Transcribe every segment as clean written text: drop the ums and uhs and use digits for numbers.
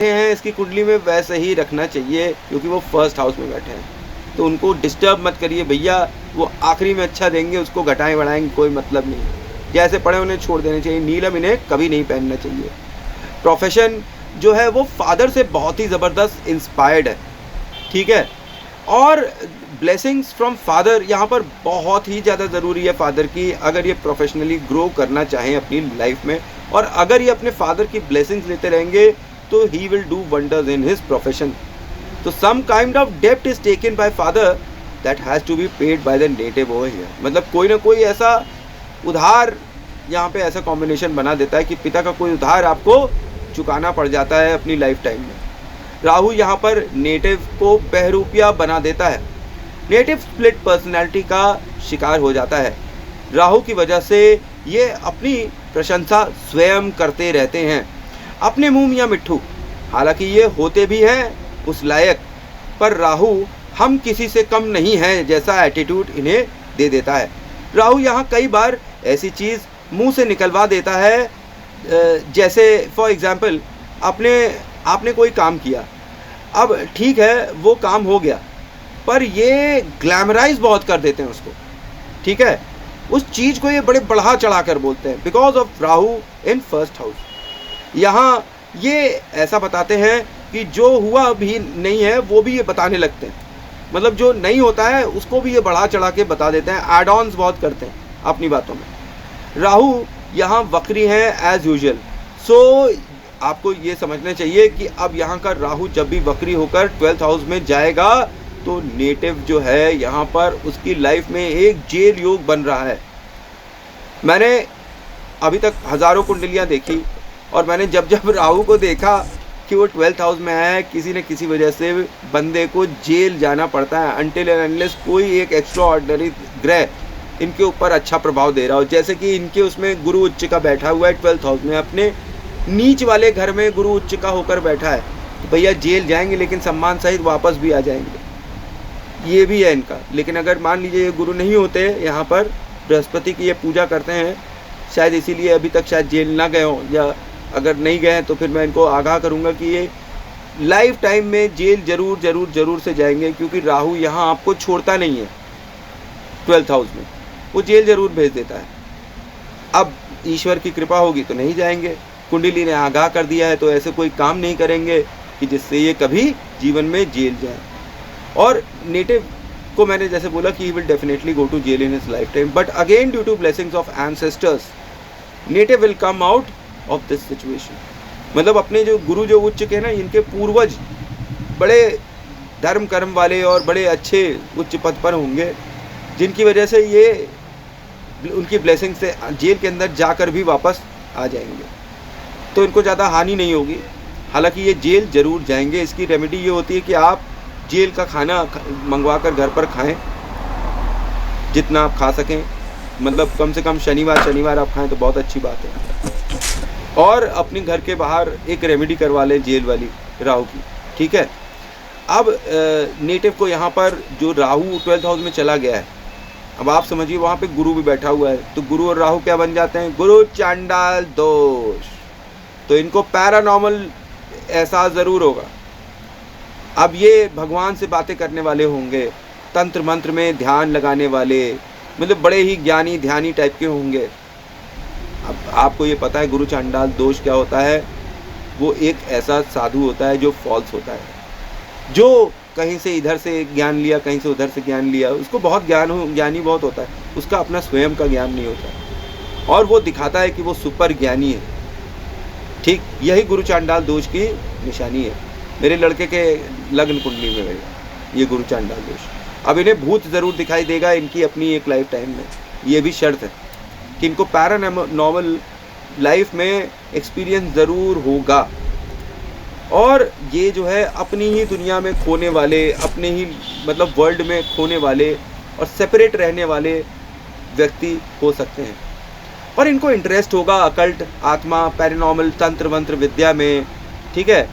हैं इसकी कुंडली में वैसे ही रखना चाहिए, क्योंकि वो फर्स्ट हाउस में बैठे हैं। तो उनको डिस्टर्ब मत करिए भैया, वो आखिरी में अच्छा देंगे, उसको घटाएं बढ़ाएंगे कोई मतलब नहीं। जैसे पड़े उन्हें छोड़ देने चाहिए। नीलम इन्हें कभी नहीं पहनना चाहिए। प्रोफेशन जो है वो फादर से बहुत ही ज़बरदस्त इंस्पायर्ड है, ठीक है। और ब्लेसिंग्स फ्रॉम फादर यहाँ पर बहुत ही ज़्यादा ज़रूरी है फादर की, अगर ये प्रोफेशनली ग्रो करना चाहें अपनी लाइफ में। और अगर ये अपने फादर की ब्लेसिंग्स लेते रहेंगे तो he will do wonders in his profession. तो सम काइंड ऑफ डेप्ट is taken by father that has to be paid by the native over here. मतलब कोई ना कोई ऐसा उधार यहाँ पे ऐसा कॉम्बिनेशन बना देता है कि पिता का कोई उधार आपको चुकाना पड़ जाता है अपनी लाइफ टाइम में। राहु यहाँ पर नेटिव को बहरूपिया बना देता है। नेटिव स्प्लिट पर्सनैलिटी का शिकार हो जाता है। राहु की वजह से ये अपनी प्रशंसा स्वयं करते रहते हैं, अपने मुंह मियाँ मिट्ठू। हालांकि ये होते भी हैं उस लायक, पर राहु हम किसी से कम नहीं हैं जैसा एटीट्यूड इन्हें दे देता है। राहु यहाँ कई बार ऐसी चीज़ मुंह से निकलवा देता है, जैसे फॉर एग्ज़ाम्पल आपने कोई काम किया, अब ठीक है वो काम हो गया, पर ये ग्लैमराइज बहुत कर देते हैं उसको, ठीक है। उस चीज़ को ये बड़े बढ़ा चढ़ा कर बोलते हैं because of Rahu in first house. यहाँ ये ऐसा बताते हैं कि जो हुआ भी नहीं है वो भी ये बताने लगते हैं। मतलब जो नहीं होता है उसको भी ये बढ़ा चढ़ा के बता देते हैं, एड ऑन्स बहुत करते हैं अपनी बातों में। राहु यहाँ वक्री हैं एज यूजुअल। सो आपको ये समझना चाहिए कि अब यहाँ का राहु जब भी वक्री होकर 12th हाउस में जाएगा तो नेटिव जो है यहाँ पर उसकी लाइफ में एक जेल योग बन रहा है। मैंने अभी तक हज़ारों कुंडलियाँ देखी और मैंने जब जब राहु को देखा कि वो 12th हाउस में है, किसी न किसी वजह से बंदे को जेल जाना पड़ता है अनटिल एंड अनलेस कोई एक एक्स्ट्रा ऑर्डिनरी ग्रह इनके ऊपर अच्छा प्रभाव दे रहा हो। जैसे कि इनके उसमें गुरु उच्च का बैठा हुआ है 12th हाउस में, अपने नीच वाले घर में गुरु उच्च का होकर बैठा है, तो भैया जेल जाएंगे लेकिन सम्मान सहित वापस भी आ जाएंगे। ये भी है इनका। लेकिन अगर मान लीजिए ये गुरु नहीं होते, यहाँ पर बृहस्पति की ये पूजा करते हैं, शायद इसीलिए अभी तक शायद जेल ना गए हों, या अगर नहीं गए हैं तो फिर मैं इनको आगाह करूँगा कि ये लाइफ टाइम में जेल ज़रूर से जाएंगे, क्योंकि राहु यहाँ आपको छोड़ता नहीं है 12th हाउस में, वो जेल ज़रूर भेज देता है। अब ईश्वर की कृपा होगी तो नहीं जाएंगे, कुंडली ने आगाह कर दिया है तो ऐसे कोई काम नहीं करेंगे कि जिससे ये कभी जीवन में जेल जाए। और नेटिव को मैंने जैसे बोला कि he will definitely go to jail in his life time, but again due to blessings of ancestors native will come out of this situation. मतलब अपने जो गुरु जो उच्च के ना, इनके पूर्वज बड़े धर्म कर्म वाले और बड़े अच्छे उच्च पद पर होंगे, जिनकी वजह से ये उनकी ब्लेसिंग से जेल के अंदर जाकर भी वापस आ जाएंगे, तो इनको ज़्यादा हानि नहीं होगी। हालांकि ये जेल ज़रूर जाएंगे। इसकी रेमेडी ये होती है कि आप जेल का खाना मंगवा कर घर पर खाएं, जितना आप खा सकें। मतलब कम से कम शनिवार आप खाएं तो बहुत अच्छी बात है। और अपने घर के बाहर एक रेमेडी करवा लें जेल वाली राहु की, ठीक है। अब नेटिव को यहाँ पर जो राहु 12th हाउस में चला गया है, अब आप समझिए वहाँ पे गुरु भी बैठा हुआ है, तो गुरु और राहु क्या बन जाते हैं? गुरु चांडाल दोष। तो इनको पैरानॉर्मल एहसास ज़रूर होगा। अब ये भगवान से बातें करने वाले होंगे, तंत्र मंत्र में ध्यान लगाने वाले, मतलब बड़े ही ज्ञानी ध्यानी टाइप के होंगे। अब आपको ये पता है गुरु चांडाल दोष क्या होता है? वो एक ऐसा साधु होता है जो फॉल्स होता है, जो कहीं से इधर से ज्ञान लिया, कहीं से उधर से ज्ञान लिया, उसको बहुत ज्ञानी बहुत होता है, उसका अपना स्वयं का ज्ञान नहीं होता, और वो दिखाता है कि वो सुपर ज्ञानी है। ठीक यही गुरु चांडाल दोष की निशानी है। मेरे लड़के के लग्न कुंडली में है ये गुरु चांडाल दोष। अब इन्हें भूत ज़रूर दिखाई देगा इनकी अपनी एक लाइफ टाइम में, ये भी शर्त है कि इनको पैरानॉर्मल लाइफ में एक्सपीरियंस ज़रूर होगा। और ये जो है अपनी ही दुनिया में खोने वाले, अपने ही मतलब वर्ल्ड में खोने वाले और सेपरेट रहने वाले व्यक्ति हो सकते हैं। और इनको इंटरेस्ट होगा अकल्ट, आत्मा, पैरानॉर्मल, तंत्र मंत्र विद्या में, ठीक है।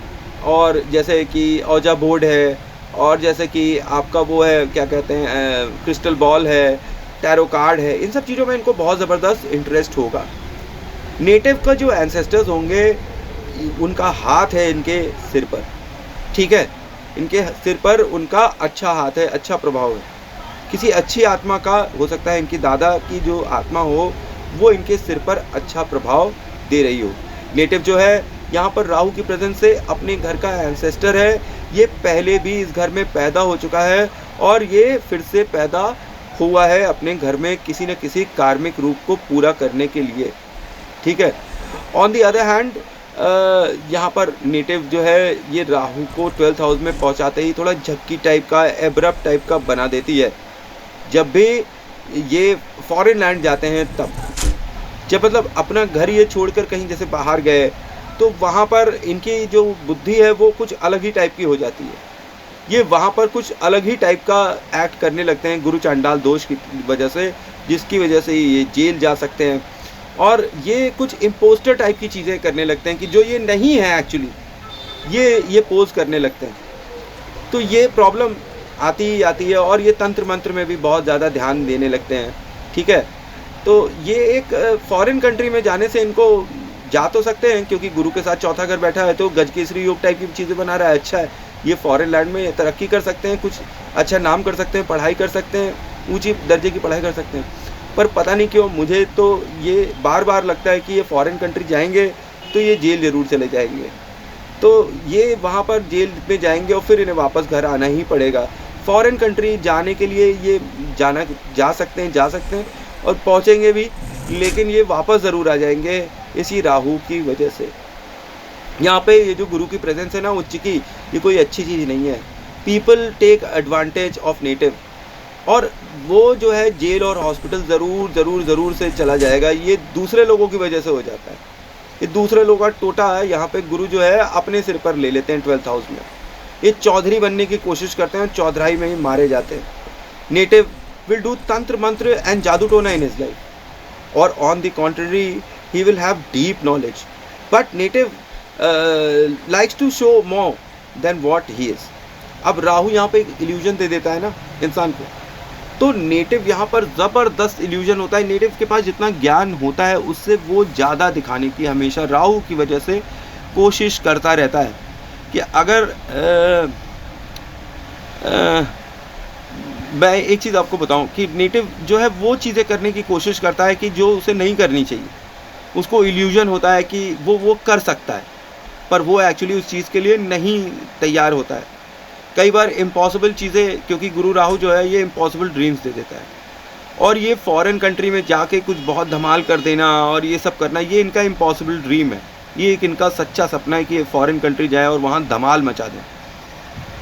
और जैसे कि औजा बोर्ड है, और जैसे कि आपका वो है क्या कहते हैं क्रिस्टल बॉल है, टैरो कार्ड है, इन सब चीज़ों में इनको बहुत ज़बरदस्त इंटरेस्ट होगा। नेटिव का जो एंसेस्टर्स होंगे उनका हाथ है इनके सिर पर, ठीक है, इनके सिर पर उनका अच्छा हाथ है, अच्छा प्रभाव है। किसी अच्छी आत्मा का हो सकता है, इनकी दादा की जो आत्मा हो वो इनके सिर पर अच्छा प्रभाव दे रही हो। नेटिव जो है यहाँ पर राहु की प्रेजेंस से अपने घर का एंसेस्टर है, ये पहले भी इस घर में पैदा हो चुका है और ये फिर से पैदा हुआ है अपने घर में किसी न किसी कार्मिक रूप को पूरा करने के लिए, ठीक है। ऑन दी अदर हैंड यहाँ पर नेटिव जो है ये राहु को 12th हाउस में पहुँचाते ही थोड़ा झक्की टाइप का, एब्रप्ट टाइप का बना देती है। जब भी ये फॉरेन लैंड जाते हैं तब, जब मतलब अपना घर ये छोड़कर कहीं जैसे बाहर गए तो वहाँ पर इनकी जो बुद्धि है वो कुछ अलग ही टाइप की हो जाती है। ये वहाँ पर कुछ अलग ही टाइप का एक्ट करने लगते हैं गुरु चांडाल दोष की वजह से, जिसकी वजह से ये जेल जा सकते हैं और ये कुछ इम्पोस्टर टाइप की चीज़ें करने लगते हैं कि जो ये नहीं है एक्चुअली, ये पोज करने लगते हैं। तो ये प्रॉब्लम आती ही आती है और ये तंत्र मंत्र में भी बहुत ज़्यादा ध्यान देने लगते हैं, ठीक है। तो ये एक फॉरेन कंट्री में जाने से इनको जा तो सकते हैं क्योंकि गुरु के साथ चौथा घर बैठा है तो गज केसरी योग टाइप की चीज़ें बना रहा है, अच्छा है। ये फॉरेन लैंड में तरक्की कर सकते हैं, कुछ अच्छा नाम कर सकते हैं, पढ़ाई कर सकते हैं, ऊंची दर्जे की पढ़ाई कर सकते हैं। पर पता नहीं क्यों मुझे तो ये बार बार लगता है कि ये फॉरेन कंट्री जाएंगे तो ये जेल ज़रूर चले जाएंगे, तो ये वहाँ पर जेल में जाएंगे और फिर इन्हें वापस घर आना ही पड़ेगा। फॉरेन कंट्री जाने के लिए ये जा सकते हैं और पहुँचेंगे भी, लेकिन ये वापस ज़रूर आ जाएंगे इसी राहु की वजह से। यहाँ पे ये जो गुरु की प्रेजेंस है ना उच्च की, ये कोई अच्छी चीज़ नहीं है। People take advantage of native, और वो जो है जेल और हॉस्पिटल ज़रूर से चला जाएगा। ये दूसरे लोगों की वजह से हो जाता है, ये दूसरे लोगों का टोटा है। यहाँ पे गुरु जो है अपने सिर पर ले लेते हैं 12th हाउस में। ये चौधरी बनने की कोशिश करते हैं, चौधराई में ही मारे जाते हैं। Native will do tantra mantra and jadoo tona in his life, or on the contrary he will have deep knowledge, but native likes to show more than what he is। अब राहु यहाँ पे एक इल्यूजन दे देता है ना इंसान को, तो नेटिव यहाँ पर ज़बरदस्त इल्यूजन होता है। नेटिव के पास जितना ज्ञान होता है उससे वो ज़्यादा दिखाने की हमेशा राहु की वजह से कोशिश करता रहता है कि अगर मैं एक चीज़ आपको बताऊं कि नेटिव जो है वो चीज़ें करने की कोशिश करता है कि जो उसे नहीं करनी चाहिए। उसको इल्यूजन होता है कि वो कर सकता है, पर वो एक्चुअली उस चीज़ के लिए नहीं तैयार होता है। कई बार इम्पॉसिबल चीज़ें, क्योंकि गुरु राहु जो है ये इम्पॉसिबल ड्रीम्स दे देता है, और ये फॉरेन कंट्री में जाके कुछ बहुत धमाल कर देना और ये सब करना, ये इनका इम्पॉसिबल ड्रीम है। ये एक इनका सच्चा सपना है कि ये फॉरेन कंट्री जाए और वहाँ धमाल मचा दें,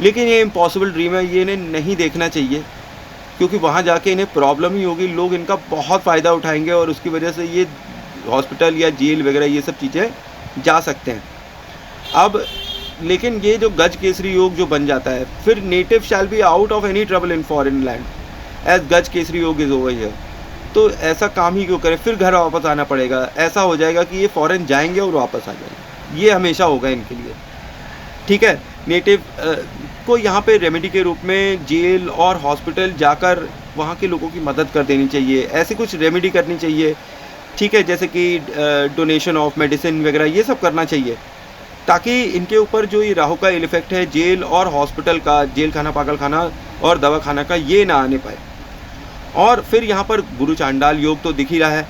लेकिन ये इम्पॉसिबल ड्रीम है, ये इन्हें नहीं देखना चाहिए क्योंकि वहाँ जाके इन्हें प्रॉब्लम ही होगी। लोग इनका बहुत फ़ायदा उठाएंगे और उसकी वजह से ये हॉस्पिटल या जेल वगैरह ये सब चीज़ें जा सकते हैं। अब लेकिन ये जो गज केसरी योग जो बन जाता है, फिर native shall be out of any trouble in foreign land as Gaj Kesari योग इज़ ओवर हियर। तो ऐसा काम ही क्यों करें, फिर घर वापस आना पड़ेगा। ऐसा हो जाएगा कि ये फॉरेन जाएंगे और वापस आ जाएंगे, ये हमेशा होगा इनके लिए, ठीक है। नेटिव को यहाँ पे रेमेडी के रूप में जेल और हॉस्पिटल जाकर वहाँ के लोगों की मदद कर देनी चाहिए, ऐसी कुछ रेमेडी करनी चाहिए, ठीक है, जैसे कि डोनेशन ऑफ मेडिसिन वगैरह ये सब करना चाहिए, ताकि इनके ऊपर जो ये राहु का इफेक्ट है जेल और हॉस्पिटल का, जेल खाना, पागल खाना और दवा खाना का, ये ना आने पाए। और फिर यहाँ पर गुरु चांडाल योग तो दिख ही रहा है,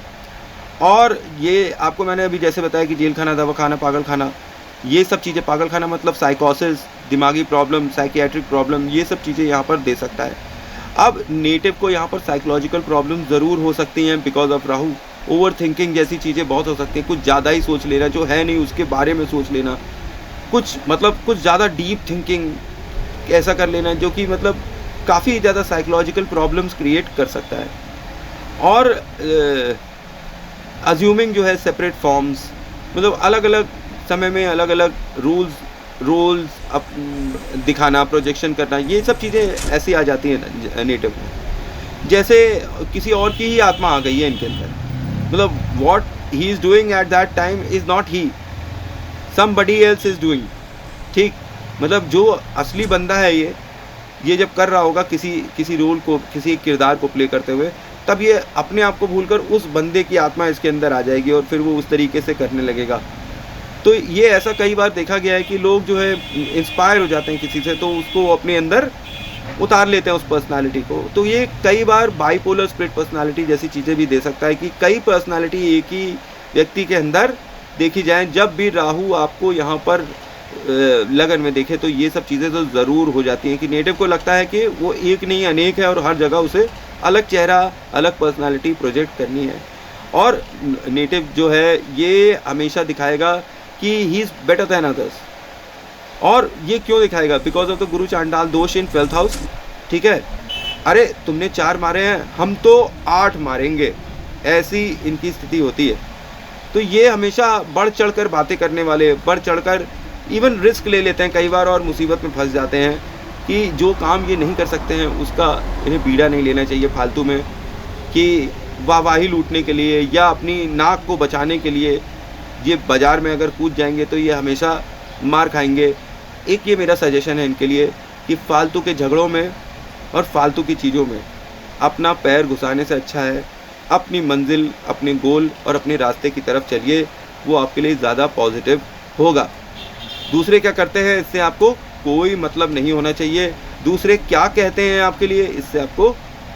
और ये आपको मैंने अभी जैसे बताया कि जेल खाना, दवा खाना, पागल खाना, ये सब चीज़ें, पागल खाना मतलब साइकोसिस, दिमागी प्रॉब्लम, साइकियाट्रिक प्रॉब्लम, ये सब चीज़ें यहाँ पर दे सकता है। अब नेटिव को यहाँ पर साइकोलॉजिकल प्रॉब्लम ज़रूर हो सकती हैं because of Rahu. Over thinking जैसी चीज़ें बहुत हो सकती हैं, कुछ ज़्यादा ही सोच लेना, जो है नहीं उसके बारे में सोच लेना, कुछ ज़्यादा डीप थिंकिंग ऐसा कर लेना जो कि मतलब काफ़ी ज़्यादा साइकोलॉजिकल प्रॉब्लम्स क्रिएट कर सकता है। और अज्यूमिंग जो है सेपरेट फॉर्म्स, मतलब अलग अलग समय में अलग अलग रोल्स दिखाना, प्रोजेक्शन करना, ये सब चीज़ें ऐसी आ जाती हैं नेटिव में, जैसे किसी और की ही आत्मा आ गई है इनके अंदर। मतलब what he is doing at that time is not he, somebody else is doing, ठीक। मतलब जो असली बंदा है ये जब कर रहा होगा किसी रोल को, किसी किरदार को प्ले करते हुए, तब ये अपने आप को भूलकर उस बंदे की आत्मा इसके अंदर आ जाएगी और फिर वो उस तरीके से करने लगेगा। तो ये ऐसा कई बार देखा गया है कि लोग जो है इंस्पायर हो जाते हैं किसी से, तो उसको अपने अंदर उतार लेते हैं उस पर्सनालिटी को। तो ये कई बार बाइपोलर स्प्लिट पर्सनालिटी जैसी चीज़ें भी दे सकता है कि कई पर्सनालिटी एक ही व्यक्ति के अंदर देखी जाए। जब भी राहु आपको यहाँ पर लगन में देखे तो ये सब चीज़ें तो ज़रूर हो जाती हैं कि नेटिव को लगता है कि वो एक नहीं अनेक है और हर जगह उसे अलग चेहरा, अलग पर्सनालिटी प्रोजेक्ट करनी है। और नेटिव जो है ये हमेशा दिखाएगा कि he is better than others. और ये क्यों दिखाएगा? बिकॉज ऑफ द गुरु चांडाल दोष इन 12th हाउस। ठीक है, अरे तुमने 4 मारे हैं, हम तो 8 मारेंगे, ऐसी इनकी स्थिति होती है। तो ये हमेशा बढ़ चढ़ कर बातें करने वाले, बढ़ चढ़ कर इवन रिस्क ले लेते हैं कई बार और मुसीबत में फंस जाते हैं कि जो काम ये नहीं कर सकते हैं उसका इन्हें बीड़ा नहीं लेना चाहिए फालतू में, कि वाहवाही लूटने के लिए या अपनी नाक को बचाने के लिए ये बाज़ार में अगर कूद जाएंगे तो ये हमेशा मार खाएंगे। एक ये मेरा सजेशन है इनके लिए कि फालतू के झगड़ों में और फालतू की चीज़ों में अपना पैर घुसाने से अच्छा है अपनी मंजिल, अपने गोल और अपने रास्ते की तरफ चलिए, वो आपके लिए ज़्यादा पॉजिटिव होगा। दूसरे क्या करते हैं इससे आपको कोई मतलब नहीं होना चाहिए। दूसरे क्या कहते हैं आपके लिए, इससे आपको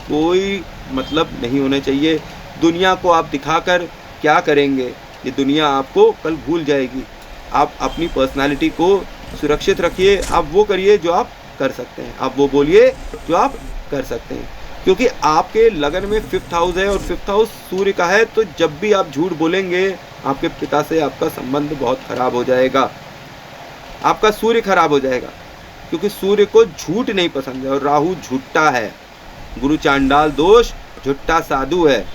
कोई मतलब नहीं होना चाहिए। दुनिया को आप दिखाकर क्या करेंगे, ये दुनिया आपको कल भूल जाएगी। आप अपनी पर्सनालिटी को सुरक्षित रखिए, आप वो करिए जो आप कर सकते हैं, आप वो बोलिए जो आप कर सकते हैं, क्योंकि आपके लगन में 5th हाउस है और 5th हाउस सूर्य का है। तो जब भी आप झूठ बोलेंगे आपके पिता से आपका संबंध बहुत खराब हो जाएगा, आपका सूर्य खराब हो जाएगा, क्योंकि सूर्य को झूठ नहीं पसंद है और राहु झूठा है। गुरु चांडाल दोष झूठा साधु है।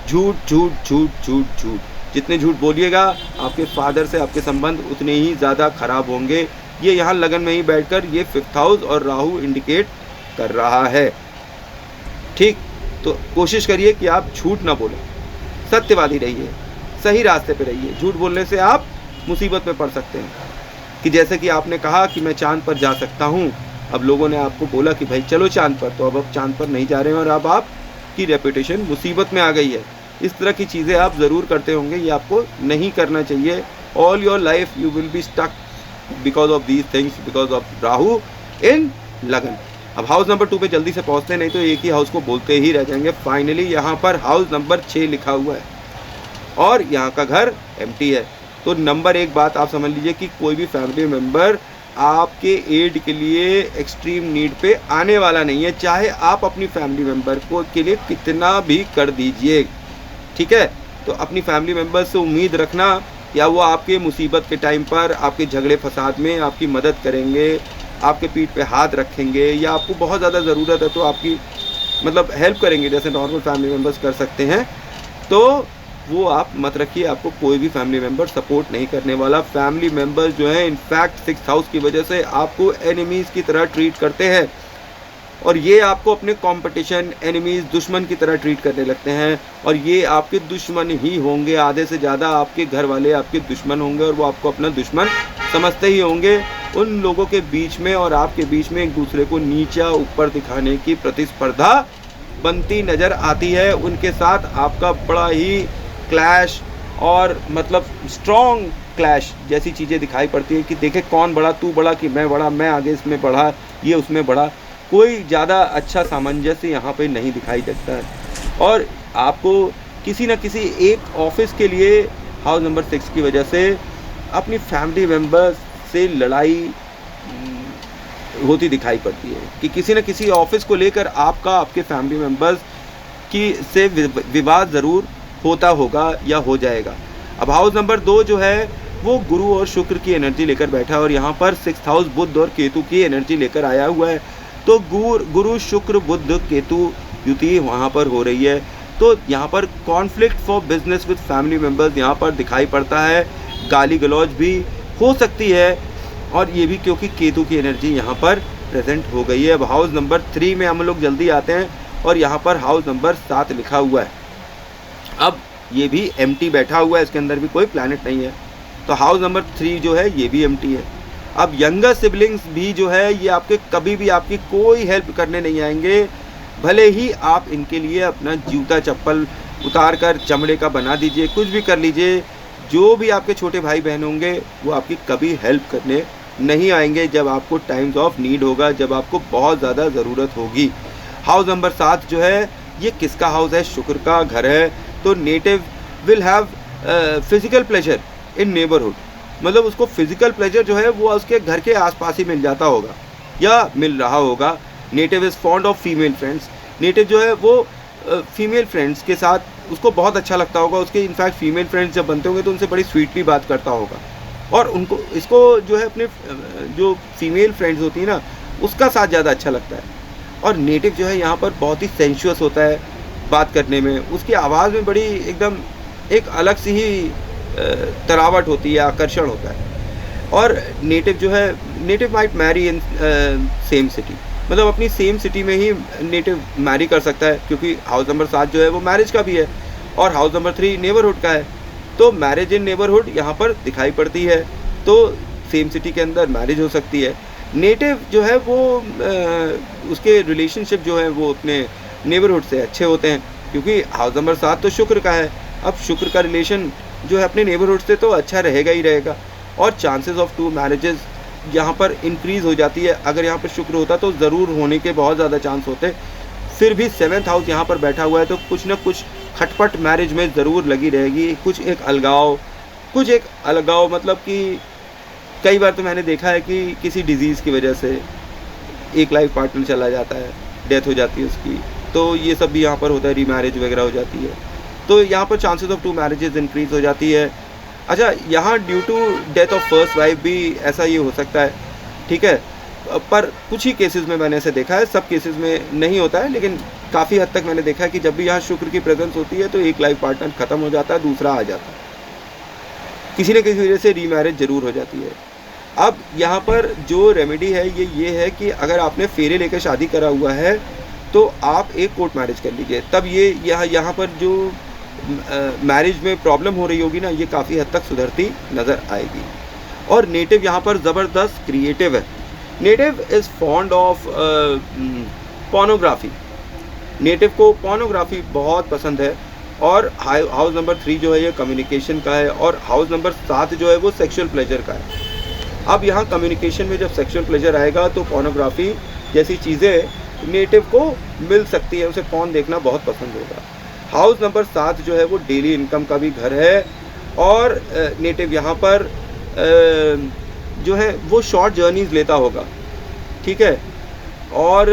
झूठ झूठ झूठ झूठ झूठ, जितने झूठ बोलिएगा आपके फादर से आपके संबंध उतने ही ज़्यादा खराब होंगे। ये यहाँ लगन में ही बैठकर ये 5th हाउस और राहु इंडिकेट कर रहा है। ठीक, तो कोशिश करिए कि आप झूठ ना बोलें, सत्यवादी रहिए, सही रास्ते पे रहिए। झूठ बोलने से आप मुसीबत में पड़ सकते हैं। कि जैसे कि आपने कहा कि मैं चांद पर जा सकता हूँ, अब लोगों ने आपको बोला कि भाई चलो चांद पर, तो अब आप चांद पर नहीं जा रहे हैं और अब आपकी रेपुटेशन मुसीबत में आ गई है। इस तरह की चीज़ें आप ज़रूर करते होंगे, ये आपको नहीं करना चाहिए। All your life you will be stuck because of these things, because of Rahu in लगन। अब हाउस नंबर 2 पे जल्दी से पहुँचते, नहीं तो एक ही हाउस को बोलते ही रह जाएंगे। फाइनली यहाँ पर हाउस नंबर 6 लिखा हुआ है और यहाँ का घर एम्प्टी है। तो नंबर 1 बात आप समझ लीजिए कि कोई भी फैमिली मेम्बर आपके एड के लिए एक्सट्रीम नीड पे आने वाला नहीं है, चाहे आप अपनी फैमिली मेम्बर को के लिए कितना भी कर दीजिए। ठीक है, तो अपनी फैमिली मेम्बर से उम्मीद रखना या वो आपके मुसीबत के टाइम पर, आपके झगड़े फसाद में आपकी मदद करेंगे, आपके पीठ पे हाथ रखेंगे, या आपको बहुत ज़्यादा ज़रूरत है तो आपकी मतलब हेल्प करेंगे जैसे नॉर्मल फैमिली मेम्बर्स कर सकते हैं। तो वो आप मत रखिए, आपको कोई भी फैमिली मेम्बर सपोर्ट नहीं करने वाला। फैमिली मेम्बर्स जो हैं इनफैक्ट 6th हाउस की वजह से आपको एनिमीज़ की तरह ट्रीट करते हैं और ये आपको अपने कंपटीशन, एनिमीज़, दुश्मन की तरह ट्रीट करने लगते हैं और ये आपके दुश्मन ही होंगे। आधे से ज़्यादा आपके घर वाले आपके दुश्मन होंगे और वो आपको अपना दुश्मन समझते ही होंगे। उन लोगों के बीच में और आपके बीच में एक दूसरे को नीचा ऊपर दिखाने की प्रतिस्पर्धा बनती नज़र आती है। उनके साथ आपका बड़ा ही क्लैश और मतलब स्ट्रॉन्ग क्लैश जैसी चीज़ें दिखाई पड़ती है कि देखे कौन बड़ा, तू बड़ा कि मैं बड़ा, मैं आगे इसमें बढ़ा, ये उसमें बढ़ा। कोई ज़्यादा अच्छा सामंजस्य यहाँ पे नहीं दिखाई देता है और आपको किसी न किसी एक ऑफिस के लिए हाउस नंबर 6 की वजह से अपनी फैमिली मेम्बर्स से लड़ाई होती दिखाई पड़ती है कि किसी न किसी ऑफिस को लेकर आपका आपके फैमिली मेम्बर्स की से विवाद ज़रूर होता होगा या हो जाएगा। अब हाउस नंबर 2 जो है वो गुरु और शुक्र की एनर्जी लेकर बैठा है और यहाँ पर 6th हाउस बुध और केतु की एनर्जी लेकर आया हुआ है। तो गुरु शुक्र बुध केतु युति वहाँ पर हो रही है। तो यहाँ पर conflict for business with family members यहाँ पर दिखाई पड़ता है। गाली गलौज भी हो सकती है और ये भी क्योंकि केतु की एनर्जी यहाँ पर प्रेजेंट हो गई है। अब हाउस नंबर 3 में हम लोग जल्दी आते हैं और यहाँ पर हाउस नंबर 7 लिखा हुआ है। अब ये भी एम्प्टी बैठा हुआ है, इसके अंदर भी कोई प्लैनेट नहीं है। तो हाउस नंबर 3 जो है ये भी एम्प्टी है। अब यंगर सिबलिंग्स भी जो है ये आपके कभी भी आपकी कोई हेल्प करने नहीं आएंगे, भले ही आप इनके लिए अपना जूता चप्पल उतार कर चमड़े का बना दीजिए, कुछ भी कर लीजिए, जो भी आपके छोटे भाई बहन होंगे वो आपकी कभी हेल्प करने नहीं आएंगे जब आपको टाइम्स ऑफ नीड होगा, जब आपको बहुत ज़्यादा ज़रूरत होगी। हाउस नंबर 7 जो है ये किसका हाउस है? शुक्र का घर है। तो native will have physical pleasure in neighbourhood, मतलब उसको फिजिकल प्लेजर जो है वो उसके घर के आसपास ही मिल जाता होगा या मिल रहा होगा। Native is fond of female friends, native जो है वो फीमेल फ्रेंड्स के साथ उसको बहुत अच्छा लगता होगा। उसके इनफैक्ट फीमेल फ्रेंड्स जब बनते होंगे तो उनसे बड़ी स्वीटली बात करता होगा, और उनको इसको जो है अपने जो फीमेल फ्रेंड्स होती है ना उसका साथ ज़्यादा अच्छा लगता है। और नेटिव जो है यहाँ पर बहुत ही सेंशुअस होता है बात करने में, उसकी आवाज़ में बड़ी एकदम एक अलग सी ही तरावट होती है, आकर्षण होता है। और नेटिव जो है, native might marry in same city, मतलब अपनी सेम सिटी में ही नेटिव मैरी कर सकता है, क्योंकि हाउस नंबर 7 जो है वो मैरिज का भी है और हाउस नंबर 3 नेबरहुड का है। तो मैरिज इन नेबरहुड यहाँ पर दिखाई पड़ती है, तो सेम सिटी के अंदर मैरिज हो सकती है। नेटिव जो है वो उसके रिलेशनशिप जो है वो अपने नेबरहुड से अच्छे होते हैं, क्योंकि हाउस नंबर 7 तो शुक्र का है। अब शुक्र का रिलेशन जो है अपने नेबरहुड से तो अच्छा रहेगा ही रहेगा, और चांसेस ऑफ 2 मैरिजेस यहाँ पर इंक्रीज़ हो जाती है। अगर यहाँ पर शुक्र होता तो ज़रूर होने के बहुत ज़्यादा चांस होते, फिर भी 7th हाउस यहाँ पर बैठा हुआ है तो कुछ ना कुछ खटपट मैरिज में ज़रूर लगी रहेगी। कुछ एक अलगाव मतलब कि कई बार तो मैंने देखा है कि किसी डिजीज़ की वजह से एक लाइफ पार्टनर चला जाता है, डेथ हो जाती है उसकी, तो ये सब भी यहाँ पर होता है, रीमैरिज वगैरह हो जाती है, तो यहाँ पर चांसेस ऑफ 2 मैरिजेस इंक्रीज़ हो जाती है। अच्छा, यहाँ due to death of first wife भी ऐसा ये हो सकता है, ठीक है, पर कुछ ही केसेस में मैंने ऐसे देखा है, सब केसेस में नहीं होता है, लेकिन काफ़ी हद तक मैंने देखा है कि जब भी यहाँ शुक्र की प्रेजेंस होती है तो एक लाइफ पार्टनर ख़त्म हो जाता है, दूसरा आ जाता है, किसी न किसी वजह से रीमैरिज ज़रूर हो जाती है। अब यहाँ पर जो रेमेडी है ये है कि अगर आपने फेरे लेकर शादी करा हुआ है तो आप एक कोर्ट मैरिज कर लीजिए, तब ये यहाँ पर जो मैरिज में प्रॉब्लम हो रही होगी ना, ये काफ़ी हद तक सुधरती नज़र आएगी। और नेटिव यहाँ पर ज़बरदस्त क्रिएटिव है। Native is fond of pornography, native को पोर्नोग्राफी बहुत पसंद है। और हाउस नंबर 3 जो है ये कम्युनिकेशन का है, और हाउस नंबर 7 जो है वो सेक्सुअल प्लेजर का है। अब यहाँ कम्युनिकेशन में जब सेक्सुअल प्लेजर आएगा तो पोर्नोग्राफी जैसी चीज़ें नेटिव को मिल सकती है, उसे पोर्न देखना बहुत पसंद होगा। हाउस नंबर 7 जो है वो डेली इनकम का भी घर है, और नेटिव यहाँ पर जो है वो शॉर्ट जर्नीज़ लेता होगा, ठीक है। और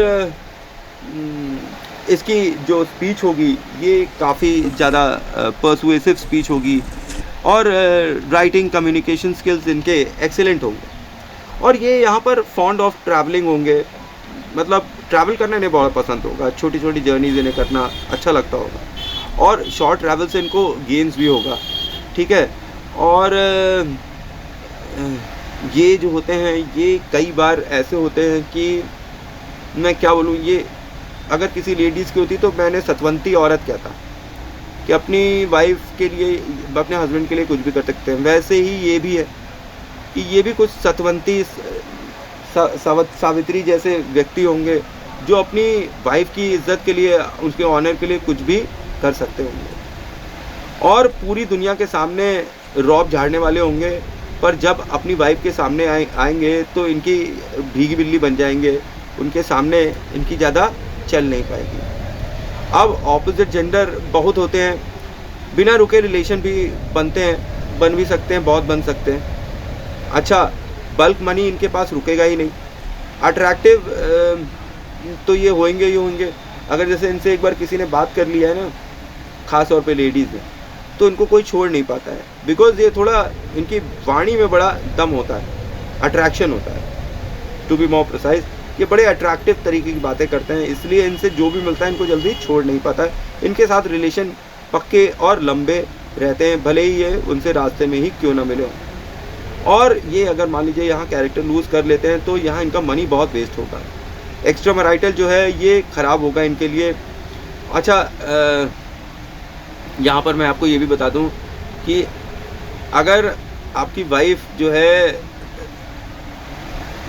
इसकी जो स्पीच होगी ये काफ़ी ज़्यादा पर्सुएसिव स्पीच होगी, और राइटिंग कम्युनिकेशन स्किल्स इनके एक्सीलेंट होंगे। और ये यहाँ पर फॉन्ड ऑफ ट्रैवलिंग होंगे, मतलब ट्रैवल करना इन्हें बहुत पसंद होगा, छोटी छोटी जर्नीज़ इन्हें करना अच्छा लगता होगा, और शॉर्ट ट्रैवल से इनको गेन्स भी होगा, ठीक है। और ये जो होते हैं ये कई बार ऐसे होते हैं कि मैं क्या बोलूँ, ये अगर किसी लेडीज़ की होती तो मैंने सतवंती औरत कहता कि अपनी वाइफ के लिए, अपने हस्बैंड के लिए कुछ भी कर सकते हैं। वैसे ही ये भी है कि ये भी कुछ सतवंती सावित्री जैसे व्यक्ति होंगे जो अपनी वाइफ की इज्जत के लिए, उसके ऑनर के लिए कुछ भी कर सकते होंगे, और पूरी दुनिया के सामने रौब झाड़ने वाले होंगे, पर जब अपनी वाइफ के सामने आएंगे तो इनकी भीगी बिल्ली बन जाएंगे, उनके सामने इनकी ज़्यादा चल नहीं पाएगी। अब ऑपोजिट जेंडर बहुत होते हैं, बिना रुके रिलेशन भी बनते हैं, बन भी सकते हैं, बहुत बन सकते हैं। अच्छा, बल्क मनी इनके पास रुकेगा ही नहीं। अट्रैक्टिव तो ये होंगे ही होंगे, अगर जैसे इनसे एक बार किसी ने बात कर लिया है ना, ख़ास तौर पे लेडीज़ ने, तो इनको कोई छोड़ नहीं पाता है, बिकॉज ये थोड़ा इनकी वाणी में बड़ा दम होता है, अट्रैक्शन होता है, टू बी मोर प्रिसाइज। ये बड़े अट्रैक्टिव तरीके की बातें करते हैं, इसलिए इनसे जो भी मिलता है इनको जल्दी छोड़ नहीं पाता है। इनके साथ रिलेशन पक्के और लंबे रहते हैं, भले ही ये उनसे रास्ते में ही क्यों ना मिले। और ये अगर मान लीजिए यहाँ कैरेक्टर लूज़ कर लेते हैं तो यहाँ इनका मनी बहुत वेस्ट होगा, एक्स्ट्रा मैरिटल जो है ये ख़राब होगा इनके लिए। अच्छा, यहाँ पर मैं आपको ये भी बता दूँ कि अगर आपकी वाइफ जो है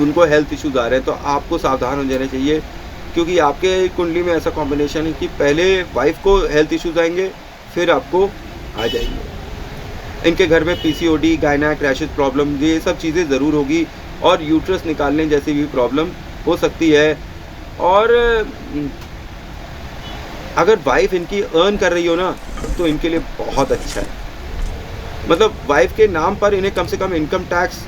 उनको हेल्थ इश्यूज़ आ रहे हैं तो आपको सावधान हो जाना चाहिए, क्योंकि आपके कुंडली में ऐसा कॉम्बिनेशन है कि पहले वाइफ को हेल्थ इश्यूज़ आएंगे, फिर आपको आ जाएंगे। इनके घर में पीसीओडी, गायनेक रैशेस प्रॉब्लम, ये सब चीज़ें ज़रूर होगी और यूट्रस निकालने जैसी भी प्रॉब्लम हो सकती है। और अगर वाइफ़ इनकी अर्न कर रही हो ना, तो इनके लिए बहुत अच्छा है। मतलब वाइफ़ के नाम पर इन्हें कम से कम इनकम टैक्स